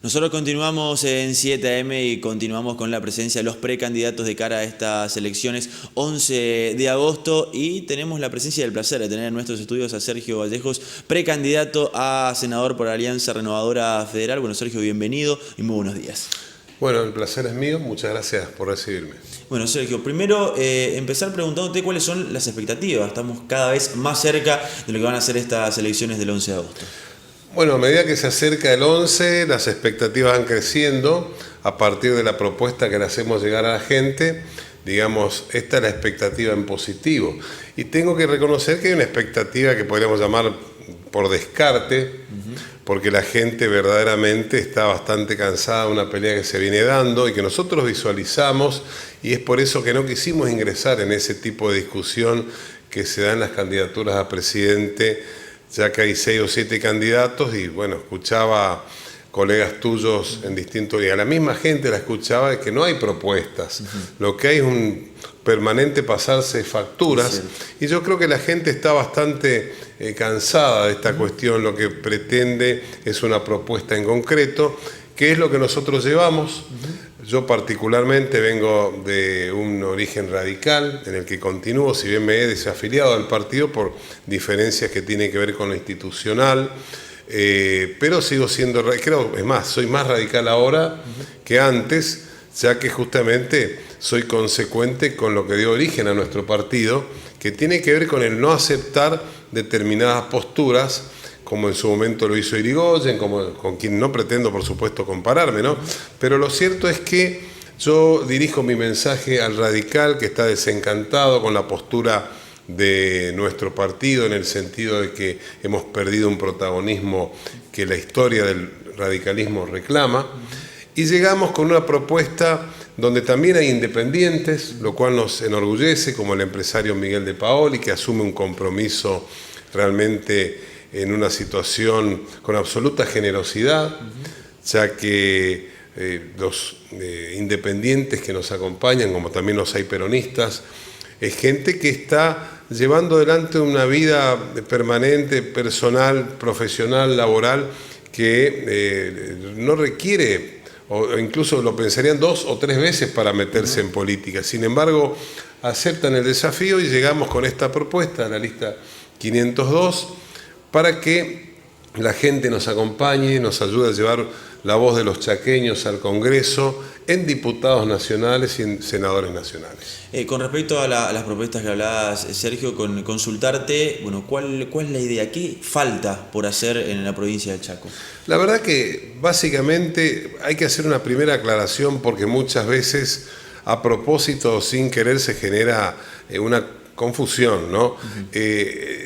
Nosotros continuamos en 7am y continuamos con la presencia de los precandidatos de cara a estas elecciones 11 de agosto y tenemos la presencia y el placer de tener en nuestros estudios a Sergio Vallejos, precandidato a senador por Alianza Renovadora Federal. Bueno, Sergio, bienvenido y muy buenos días. Bueno, el placer es mío, muchas gracias por recibirme. Bueno, Sergio, primero empezar preguntándote cuáles son las expectativas. Estamos cada vez más cerca de lo que van a ser estas elecciones del 11 de agosto. Bueno, a medida que se acerca el 11, las expectativas van creciendo a partir de la propuesta que le hacemos llegar a la gente. Digamos, esta es la expectativa en positivo. Y tengo que reconocer que hay una expectativa que podríamos llamar por descarte, porque la gente verdaderamente está bastante cansada de una pelea que se viene dando y que nosotros visualizamos, y es por eso que no quisimos ingresar en ese tipo de discusión que se da en las candidaturas a presidente, ya que hay 6 o 7 candidatos, y bueno, escuchaba colegas tuyos en distintos días, a la misma gente la escuchaba de que no hay propuestas, lo que hay es un permanente pasarse facturas, y yo creo que la gente está bastante cansada de esta cuestión. Lo que pretende es una propuesta en concreto, que es lo que nosotros llevamos. Yo particularmente vengo de un origen radical en el que continúo, si bien me he desafiliado al partido por diferencias que tienen que ver con lo institucional, pero sigo siendo, creo, es más, soy más radical ahora que antes, ya que justamente soy consecuente con lo que dio origen a nuestro partido, que tiene que ver con el no aceptar determinadas posturas, como en su momento lo hizo Irigoyen, con quien no pretendo, por supuesto, compararme, ¿no? Pero lo cierto es que yo dirijo mi mensaje al radical que está desencantado con la postura de nuestro partido, en el sentido de que hemos perdido un protagonismo que la historia del radicalismo reclama, y llegamos con una propuesta donde también hay independientes, lo cual nos enorgullece, como el empresario Miguel de Paoli, que asume un compromiso realmente en una situación con absoluta generosidad, ya que los independientes que nos acompañan, como también los hay peronistas, es gente que está llevando adelante una vida permanente, personal, profesional, laboral, que no requiere, o incluso lo pensarían 2 o 3 veces para meterse en política. Sin embargo, aceptan el desafío y llegamos con esta propuesta, la lista 502, para que la gente nos acompañe, nos ayude a llevar la voz de los chaqueños al Congreso, en diputados nacionales y en senadores nacionales. Con respecto a las propuestas que hablabas, Sergio, consultarte, bueno, ¿cuál es la idea? ¿Qué falta por hacer en la provincia del Chaco? La verdad que básicamente hay que hacer una primera aclaración, porque muchas veces a propósito o sin querer se genera una confusión, ¿no?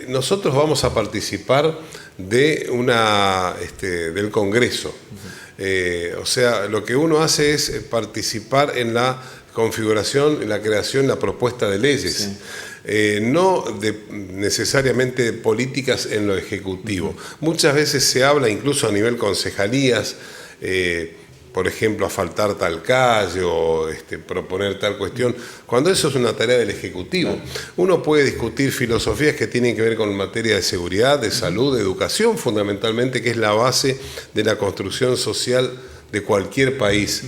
Nosotros vamos a participar de del Congreso. O sea, lo que uno hace es participar en la configuración, en la creación, la propuesta de leyes. No necesariamente de políticas en lo ejecutivo. Muchas veces se habla incluso a nivel concejalías, por ejemplo, asfaltar tal calle o proponer tal cuestión, cuando eso es una tarea del Ejecutivo. Uno puede discutir filosofías que tienen que ver con materia de seguridad, de salud, de educación, fundamentalmente, que es la base de la construcción social de cualquier país.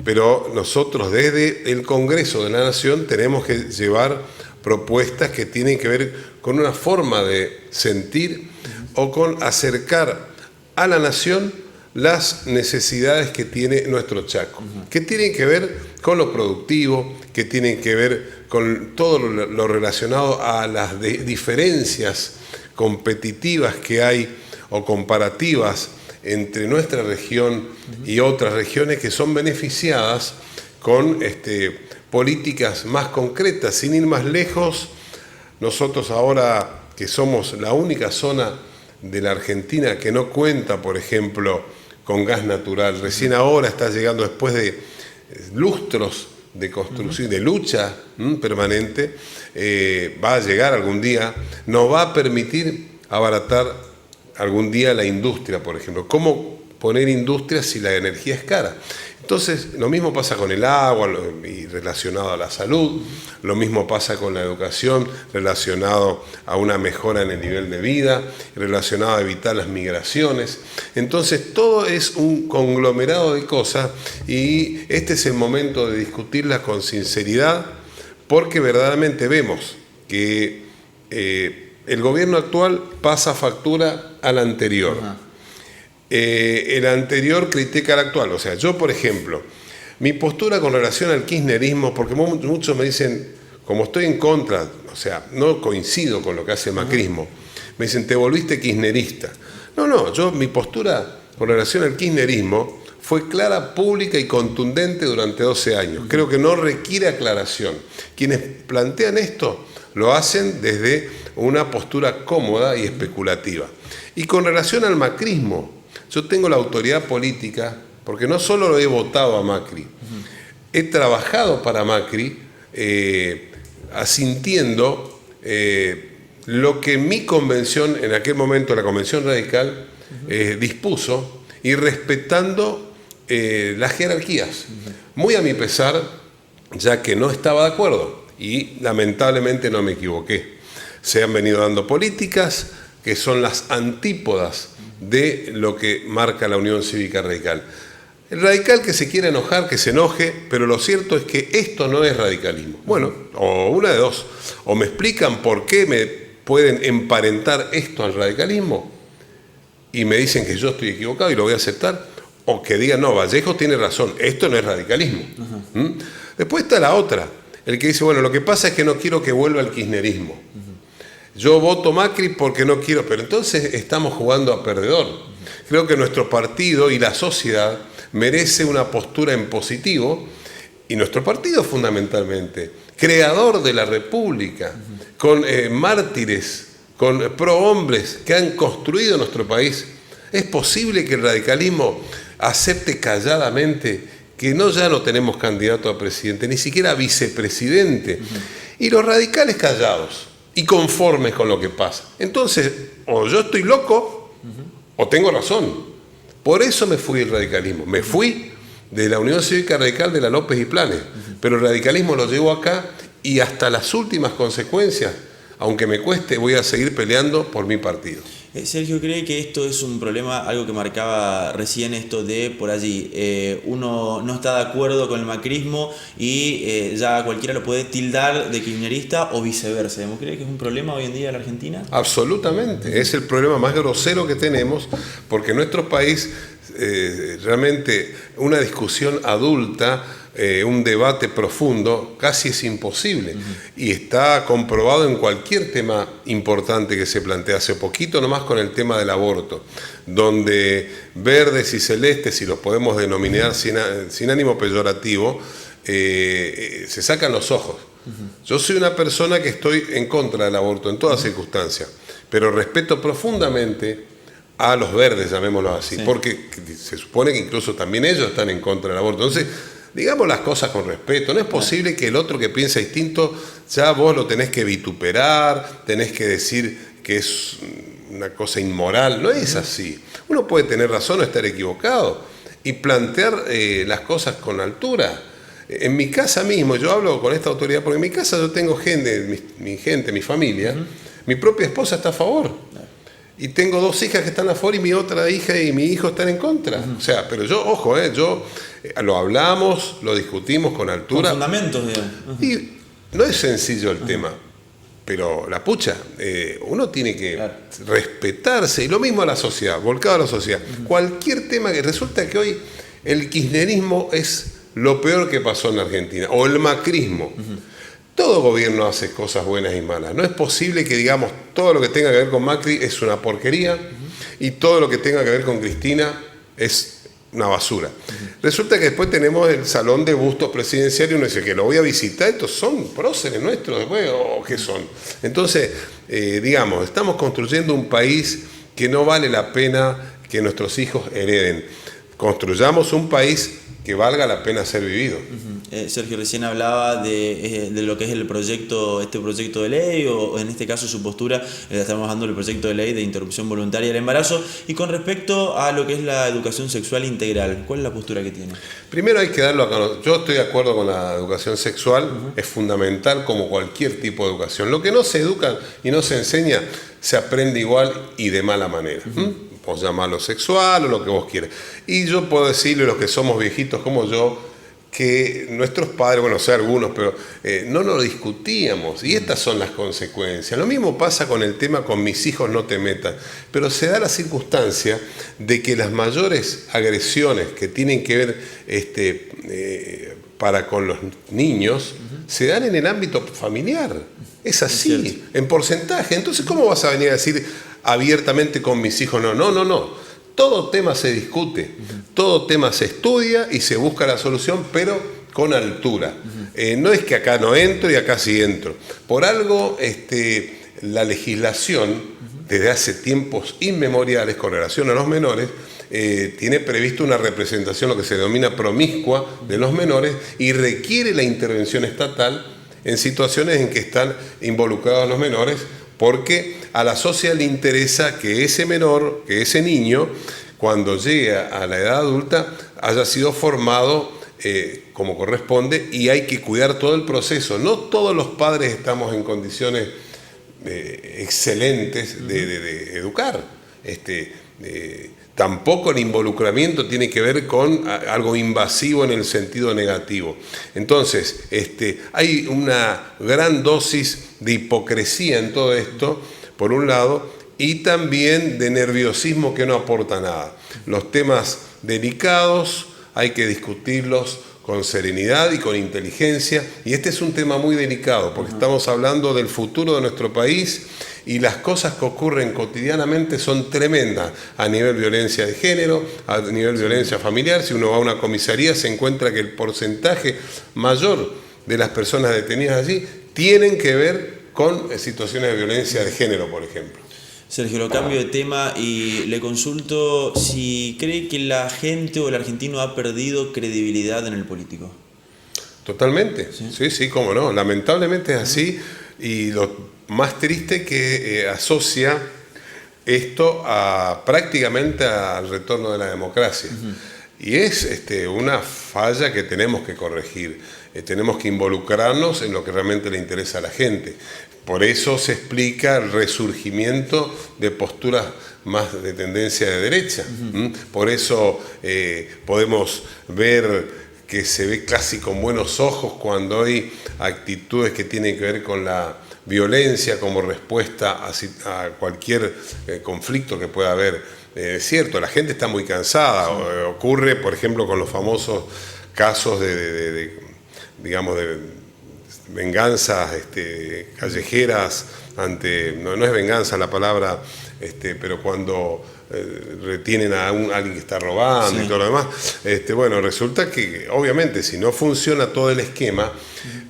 Pero nosotros desde el Congreso de la Nación tenemos que llevar propuestas que tienen que ver con una forma de sentir o con acercar a la Nación las necesidades que tiene nuestro Chaco, que tienen que ver con lo productivo, que tienen que ver con todo lo relacionado a las diferencias competitivas que hay o comparativas entre nuestra región y otras regiones que son beneficiadas con políticas más concretas. Sin ir más lejos, nosotros ahora que somos la única zona de la Argentina que no cuenta, por ejemplo, con gas natural. Recién ahora está llegando, después de lustros de construcción, de lucha permanente, va a llegar algún día, nos va a permitir abaratar algún día la industria, por ejemplo. ¿Cómo poner industria si la energía es cara? Entonces, lo mismo pasa con el agua y relacionado a la salud, lo mismo pasa con la educación, relacionado a una mejora en el nivel de vida, relacionado a evitar las migraciones. Entonces, todo es un conglomerado de cosas y este es el momento de discutirlas con sinceridad, porque verdaderamente vemos que el gobierno actual pasa factura al anterior. El anterior critica al actual. O sea, yo, por ejemplo, mi postura con relación al kirchnerismo, porque muchos me dicen, como estoy en contra, o sea, no coincido con lo que hace el macrismo, me dicen, te volviste kirchnerista. No, mi postura con relación al kirchnerismo fue clara, pública y contundente durante 12 años. Creo que no requiere aclaración. Quienes plantean esto lo hacen desde una postura cómoda y especulativa. Y con relación al macrismo, yo tengo la autoridad política, porque no solo lo he votado a Macri, he trabajado para Macri, asintiendo lo que mi convención, en aquel momento la Convención Radical, dispuso, y respetando las jerarquías, muy a mi pesar, ya que no estaba de acuerdo, y lamentablemente no me equivoqué. Se han venido dando políticas que son las antípodas de lo que marca la Unión Cívica Radical. El radical que se quiera enojar, que se enoje, pero lo cierto es que esto no es radicalismo. Bueno, o una de dos, o me explican por qué me pueden emparentar esto al radicalismo y me dicen que yo estoy equivocado y lo voy a aceptar, o que digan, no, Vallejo tiene razón, esto no es radicalismo. Después está la otra, el que dice, bueno, lo que pasa es que no quiero que vuelva el kirchnerismo. Yo voto Macri porque no quiero, pero entonces estamos jugando a perdedor. Creo que nuestro partido y la sociedad merece una postura en positivo, y nuestro partido fundamentalmente, creador de la República, con mártires, con prohombres que han construido nuestro país. ¿Es posible que el radicalismo acepte calladamente que ya no tenemos candidato a presidente, ni siquiera a vicepresidente? Y los radicales callados y conformes con lo que pasa. Entonces, o yo estoy loco, o tengo razón. Por eso me fui del radicalismo. Me fui de la Unión Cívica Radical de la López y Planes. Pero el radicalismo lo llevo acá y hasta las últimas consecuencias, aunque me cueste, voy a seguir peleando por mi partido. Sergio, ¿cree que esto es un problema, algo que marcaba recién esto de por allí, uno no está de acuerdo con el macrismo y ya cualquiera lo puede tildar de kirchnerista o viceversa? ¿Cree que es un problema hoy en día en la Argentina? Absolutamente, es el problema más grosero que tenemos, porque en nuestro país realmente una discusión adulta, un debate profundo, casi es imposible. Y está comprobado en cualquier tema importante que se plantea. Hace poquito nomás con el tema del aborto, donde verdes y celestes, si los podemos denominar sin ánimo peyorativo, se sacan los ojos. Yo soy una persona que estoy en contra del aborto en todas circunstancias, pero respeto profundamente a los verdes, llamémoslo así, porque se supone que incluso también ellos están en contra del aborto. Entonces, digamos las cosas con respeto. No es posible que el otro que piensa distinto, ya vos lo tenés que vituperar, tenés que decir que es una cosa inmoral. No es así. Uno puede tener razón o estar equivocado y plantear las cosas con altura. En mi casa mismo, yo hablo con esta autoridad, porque en mi casa yo tengo gente, mi familia, mi propia esposa está a favor. Y tengo 2 hijas que están a favor y mi otra hija y mi hijo están en contra. O sea, pero yo, ojo, lo hablamos, lo discutimos con altura. Con fundamentos, digamos. Y no es sencillo el tema, pero la pucha, uno tiene que respetarse. Y lo mismo a la sociedad, volcado a la sociedad. Cualquier tema que resulta que hoy el kirchnerismo es lo peor que pasó en la Argentina, o el macrismo. Todo gobierno hace cosas buenas y malas. No es posible que digamos todo lo que tenga que ver con Macri es una porquería y todo lo que tenga que ver con Cristina es una basura. Resulta que después tenemos el salón de bustos presidencial y uno dice que lo voy a visitar, estos son próceres nuestros después, ¿o qué son? Entonces, digamos, estamos construyendo un país que no vale la pena que nuestros hijos hereden. Construyamos un país que que valga la pena ser vivido. Sergio recién hablaba de lo que es este proyecto de ley, o en este caso su postura, estamos hablando del proyecto de ley de interrupción voluntaria del embarazo, y con respecto a lo que es la educación sexual integral, ¿cuál es la postura que tiene? Primero hay que darlo a conocer. Yo estoy de acuerdo con la educación sexual, es fundamental como cualquier tipo de educación. Lo que no se educa y no se enseña, se aprende igual y de mala manera. Vos llamarlo sexual o lo que vos quieras. Y yo puedo decirle a los que somos viejitos como yo, que nuestros padres, bueno, sé algunos, pero no nos discutíamos, y estas son las consecuencias. Lo mismo pasa con el tema con mis hijos no te metan, pero se da la circunstancia de que las mayores agresiones que tienen que ver para con los niños se dan en el ámbito familiar. Es así, en porcentaje. Entonces, ¿cómo vas a venir a decir abiertamente con mis hijos? No. Todo tema se discute, todo tema se estudia y se busca la solución, pero con altura. No es que acá no entro y acá sí entro. Por algo, la legislación, desde hace tiempos inmemoriales con relación a los menores, tiene previsto una representación, lo que se denomina promiscua, de los menores, y requiere la intervención estatal en situaciones en que están involucrados los menores, porque a la sociedad le interesa que ese menor, que ese niño, cuando llegue a la edad adulta, haya sido formado como corresponde, y hay que cuidar todo el proceso. No todos los padres estamos en condiciones excelentes de educar. Tampoco el involucramiento tiene que ver con algo invasivo en el sentido negativo. Entonces, hay una gran dosis de hipocresía en todo esto, por un lado, y también de nerviosismo que no aporta nada. Los temas delicados hay que discutirlos con serenidad y con inteligencia, y este es un tema muy delicado, porque estamos hablando del futuro de nuestro país, y las cosas que ocurren cotidianamente son tremendas a nivel violencia de género, a nivel violencia familiar. Si uno va a una comisaría se encuentra que el porcentaje mayor de las personas detenidas allí tienen que ver con situaciones de violencia de género, por ejemplo. Sergio, lo cambio de tema y le consulto si cree que la gente o el argentino ha perdido credibilidad en el político. Totalmente, sí, cómo no. Lamentablemente es así, y lo más triste que asocia esto prácticamente al retorno de la democracia. Y es una falla que tenemos que corregir. Tenemos que involucrarnos en lo que realmente le interesa a la gente. Por eso se explica el resurgimiento de posturas más de tendencia de derecha. Por eso podemos ver que se ve casi con buenos ojos cuando hay actitudes que tienen que ver con la violencia como respuesta a cualquier conflicto que pueda haber. Es cierto, la gente está muy cansada. Ocurre, por ejemplo, con los famosos casos de venganzas callejeras no es venganza la palabra, pero cuando retienen a alguien que está robando y todo lo demás. Bueno, resulta que obviamente si no funciona todo el esquema,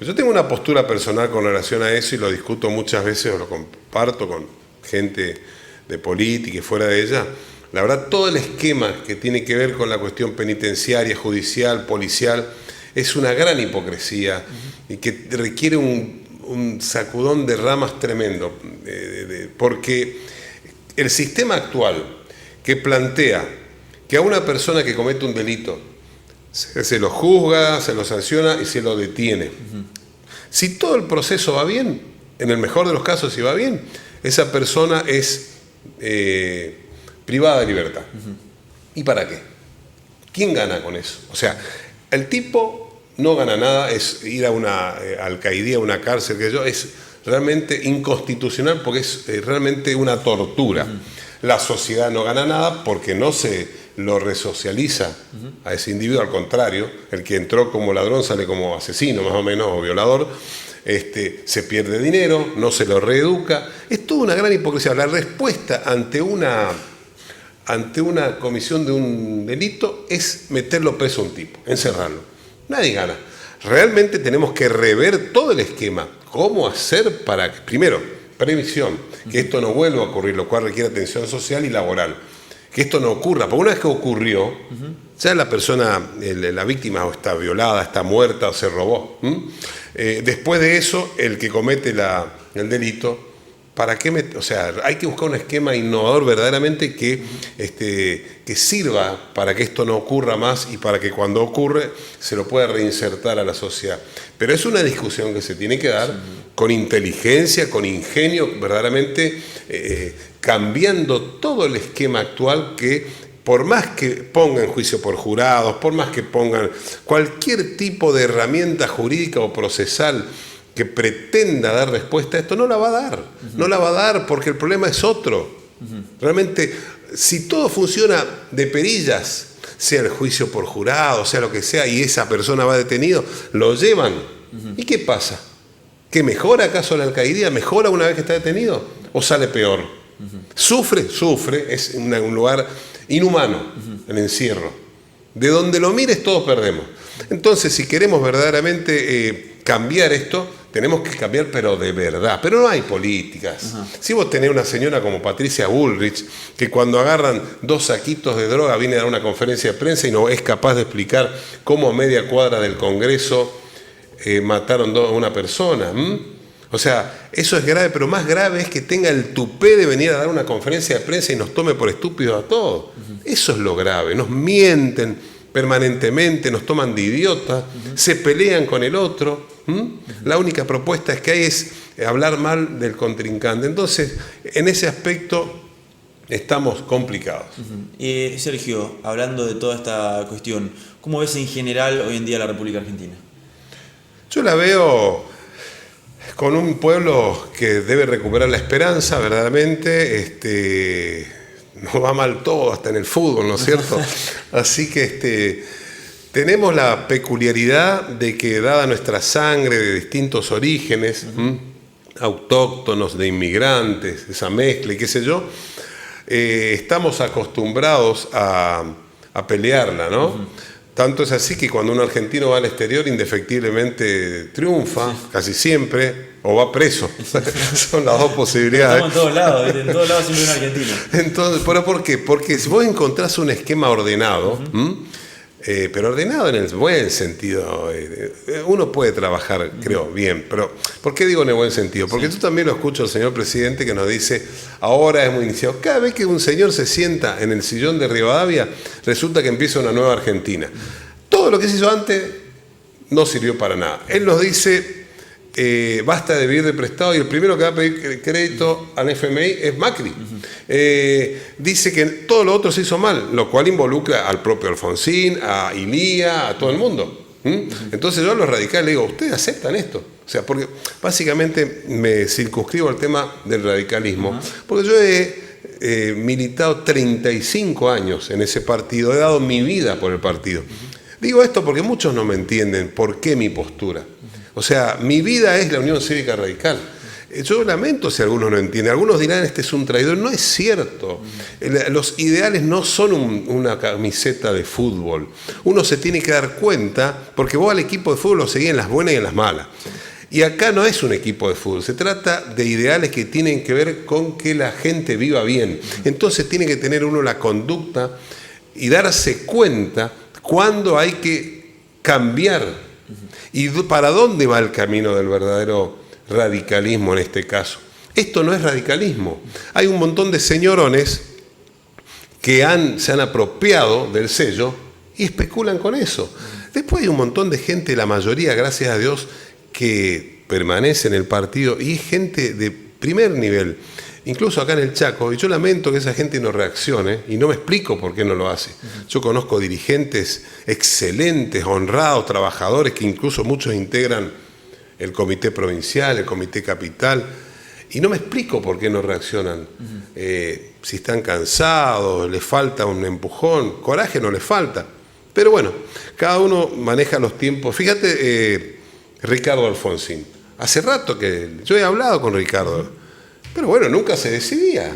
yo tengo una postura personal con relación a eso, y lo discuto muchas veces, o lo comparto con gente de política y fuera de ella. La verdad, todo el esquema que tiene que ver con la cuestión penitenciaria, judicial, policial, es una gran hipocresía y que requiere un sacudón de ramas tremendo, porque el sistema actual que plantea que a una persona que comete un delito se lo juzga, se lo sanciona y se lo detiene. Si todo el proceso va bien, en el mejor de los casos si va bien, esa persona es privada de libertad. ¿Y para qué? ¿Quién gana con eso? O sea, el tipo no gana nada, es ir a una alcaidía, a una cárcel, es realmente inconstitucional, porque es realmente una tortura. La sociedad no gana nada porque no se lo resocializa a ese individuo, al contrario, el que entró como ladrón sale como asesino, más o menos, o violador. Se pierde dinero, no se lo reeduca. Es toda una gran hipocresía. La respuesta ante una comisión de un delito es meterlo preso a un tipo, encerrarlo. Nadie gana. Realmente tenemos que rever todo el esquema. ¿Cómo hacer para que, primero, previsión, que esto no vuelva a ocurrir, lo cual requiere atención social y laboral? que esto no ocurra, porque una vez que ocurrió, ya la persona, la víctima o está violada, está muerta o se robó. Después de eso, el que comete el delito, ¿para qué o sea, hay que buscar un esquema innovador verdaderamente que sirva para que esto no ocurra más y para que cuando ocurre se lo pueda reinsertar a la sociedad. Pero es una discusión que se tiene que dar con inteligencia, con ingenio, verdaderamente cambiando todo el esquema actual que, por más que pongan juicio por jurados, por más que pongan cualquier tipo de herramienta jurídica o procesal que pretenda dar respuesta a esto, no la va a dar. No la va a dar porque el problema es otro. Realmente, si todo funciona de perillas, sea el juicio por jurado, sea lo que sea, y esa persona va detenido, lo llevan. ¿Y qué pasa? ¿Que mejora acaso la alcaldía? ¿Mejora una vez que está detenido? ¿O sale peor? Sufre, es un lugar inhumano, el encierro. De donde lo mires todos perdemos. Entonces, si queremos verdaderamente cambiar esto, tenemos que cambiar, pero de verdad. Pero no hay políticas. Si vos tenés una señora como Patricia Bullrich, que cuando agarran 2 saquitos de droga viene a dar una conferencia de prensa y no es capaz de explicar cómo a media cuadra del Congreso mataron a una persona. O sea, eso es grave, pero más grave es que tenga el tupé de venir a dar una conferencia de prensa y nos tome por estúpidos a todos. Eso es lo grave. Nos mienten permanentemente, nos toman de idiotas, se pelean con el otro. La única propuesta que hay es hablar mal del contrincante. Entonces, en ese aspecto estamos complicados. Sergio, hablando de toda esta cuestión, ¿cómo ves en general hoy en día la República Argentina? Yo la veo con un pueblo que debe recuperar la esperanza, verdaderamente. No va mal todo, hasta en el fútbol, ¿no es cierto? Así que tenemos la peculiaridad de que, dada nuestra sangre de distintos orígenes, autóctonos, de inmigrantes, esa mezcla y qué sé yo, estamos acostumbrados a pelearla, ¿no? Tanto es así que cuando un argentino va al exterior, indefectiblemente triunfa, casi siempre, o va preso. Son las dos posibilidades. Estamos en todos lados siempre un argentino. Entonces, ¿pero por qué? Porque si vos encontrás un esquema ordenado, pero ordenado en el buen sentido, uno puede trabajar, creo, bien, pero ¿por qué digo en el buen sentido? Porque yo también lo escucho al señor presidente que nos dice, ahora hemos iniciado, cada vez que un señor se sienta en el sillón de Rivadavia, resulta que empieza una nueva Argentina. Todo lo que se hizo antes no sirvió para nada. Él nos dice, basta de vivir de prestado, y el primero que va a pedir crédito al FMI es Macri. Dice que todo lo otro se hizo mal, lo cual involucra al propio Alfonsín, a Ilía, a todo el mundo. Entonces yo a los radicales le digo, ¿ustedes aceptan esto? O sea, porque básicamente me circunscribo al tema del radicalismo, porque yo he militado 35 años en ese partido, he dado mi vida por el partido. Digo esto porque muchos no me entienden por qué mi postura. O sea, mi vida es la Unión Cívica Radical. Yo lamento si algunos no entienden. Algunos dirán, este es un traidor. No es cierto. Los ideales no son una camiseta de fútbol. Uno se tiene que dar cuenta, porque vos al equipo de fútbol lo seguís en las buenas y en las malas. Y acá no es un equipo de fútbol. Se trata de ideales que tienen que ver con que la gente viva bien. Entonces tiene que tener uno la conducta y darse cuenta cuándo hay que cambiar. ¿Y para dónde va el camino del verdadero radicalismo en este caso? Esto no es radicalismo. Hay un montón de señorones que se han apropiado del sello y especulan con eso. Después hay un montón de gente, la mayoría, gracias a Dios, que permanece en el partido y es gente de primer nivel. Incluso acá en el Chaco, y yo lamento que esa gente no reaccione, y no me explico por qué no lo hace. Yo conozco dirigentes excelentes, honrados, trabajadores, que incluso muchos integran el comité provincial, el comité capital, y no me explico por qué no reaccionan. Si están cansados, les falta un empujón, coraje no les falta. Pero bueno, cada uno maneja los tiempos. Fíjate, Ricardo Alfonsín, hace rato que yo he hablado con Ricardo, pero bueno, nunca se decidía,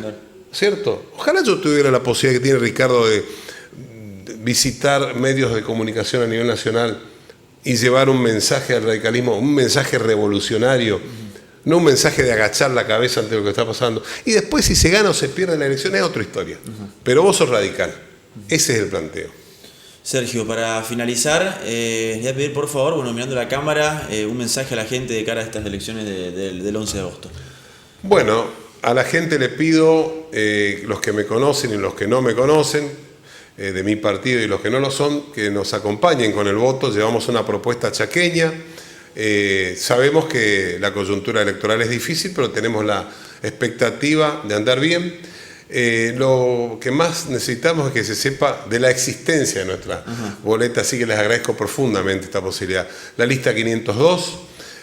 ¿cierto? Ojalá yo tuviera la posibilidad que tiene Ricardo de visitar medios de comunicación a nivel nacional y llevar un mensaje al radicalismo, un mensaje revolucionario, no un mensaje de agachar la cabeza ante lo que está pasando. Y después si se gana o se pierde la elección es otra historia. Pero vos sos radical. Ese es el planteo. Sergio, para finalizar, les voy a pedir por favor, mirando la cámara, un mensaje a la gente de cara a estas elecciones del 11 de agosto. Bueno, a la gente le pido, los que me conocen y los que no me conocen, de mi partido y los que no lo son, que nos acompañen con el voto. Llevamos una propuesta chaqueña. Sabemos que la coyuntura electoral es difícil, pero tenemos la expectativa de andar bien. Lo que más necesitamos es que se sepa de la existencia de nuestra boleta, así que les agradezco profundamente esta posibilidad. La lista 502,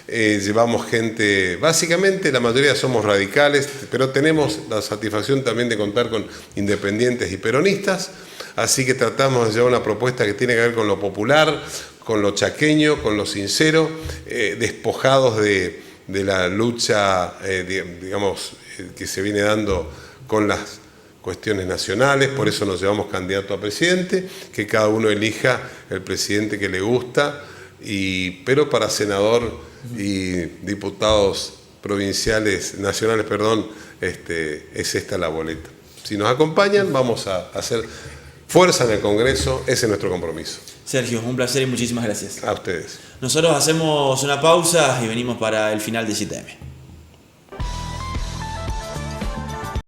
llevamos gente, básicamente la mayoría somos radicales, pero tenemos la satisfacción también de contar con independientes y peronistas, así que tratamos de llevar una propuesta que tiene que ver con lo popular, con lo chaqueño, con lo sincero, despojados de la lucha, digamos, que se viene dando con las cuestiones nacionales. Por eso nos llevamos candidato a presidente, que cada uno elija el presidente que le gusta, pero para senador y diputados provinciales, nacionales, perdón, es esta la boleta. Si nos acompañan, vamos a hacer fuerza en el Congreso, ese es nuestro compromiso. Sergio, un placer y muchísimas gracias. A ustedes. Nosotros hacemos una pausa y venimos para el final de 7M.